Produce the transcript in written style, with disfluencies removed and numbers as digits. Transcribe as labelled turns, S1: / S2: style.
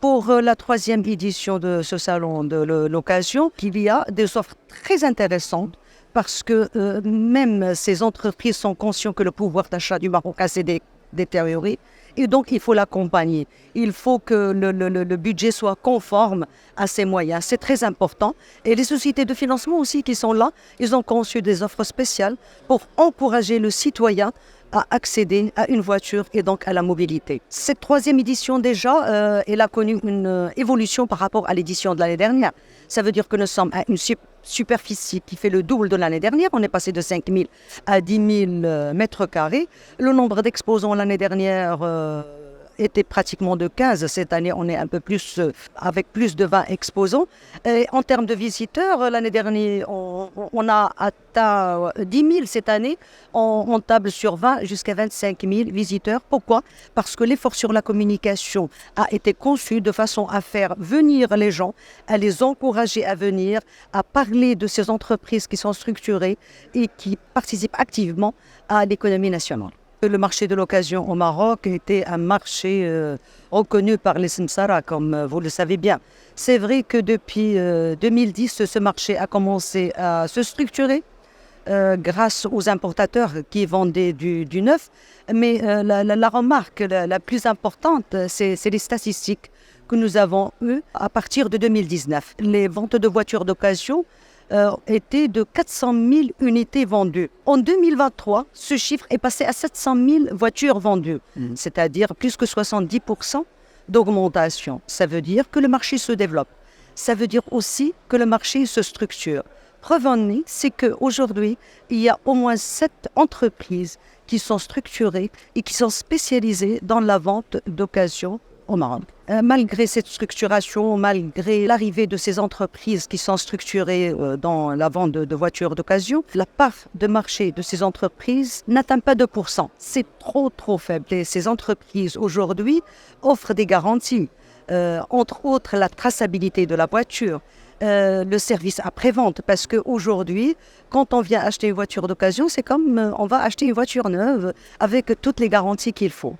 S1: pour la troisième édition de ce salon de l'occasion, il y a des offres très intéressantes parce que même ces entreprises sont conscientes que le pouvoir d'achat du Marocain s'est détérioré et donc il faut l'accompagner. Il faut que le budget soit conforme à ses moyens. C'est très important. Et les sociétés de financement aussi qui sont là, ils ont conçu des offres spéciales pour encourager le citoyen à accéder à une voiture et donc à la mobilité. Cette troisième édition déjà, elle a connu une évolution par rapport à l'édition de l'année dernière. Ça veut dire que nous sommes à une superficie qui fait le double de l'année dernière. On est passé de 5 000 à 10 000 mètres carrés. Le nombre d'exposants l'année dernière était pratiquement de 15. Cette année, on est un peu plus, avec plus de 20 exposants. Et en termes de visiteurs, l'année dernière, on a atteint 10 000 cette année. On table sur 20 jusqu'à 25 000 visiteurs. Pourquoi? Parce que l'effort sur la communication a été conçu de façon à faire venir les gens, à les encourager à venir, à parler de ces entreprises qui sont structurées et qui participent activement à l'économie nationale. Le marché de l'occasion au Maroc était un marché reconnu par les Samsara, comme vous le savez bien. C'est vrai que depuis 2010, ce marché a commencé à se structurer grâce aux importateurs qui vendaient du neuf. Mais la remarque la plus importante, c'est les statistiques que nous avons eues à partir de 2019. Les ventes de voitures d'occasion était de 400 000 unités vendues. En 2023, ce chiffre est passé à 700 000 voitures vendues, c'est-à-dire plus que 70% d'augmentation. Ça veut dire que le marché se développe. Ça veut dire aussi que le marché se structure. Preuve en est, c'est qu'aujourd'hui, il y a au moins 7 entreprises qui sont structurées et qui sont spécialisées dans la vente d'occasion au Maroc. Malgré cette structuration, malgré l'arrivée de ces entreprises qui sont structurées dans la vente de voitures d'occasion, la part de marché de ces entreprises n'atteint pas 2%. C'est trop faible. Et ces entreprises aujourd'hui offrent des garanties, entre autres la traçabilité de la voiture, le service après-vente, parce qu'aujourd'hui, quand on vient acheter une voiture d'occasion, c'est comme on va acheter une voiture neuve avec toutes les garanties qu'il faut.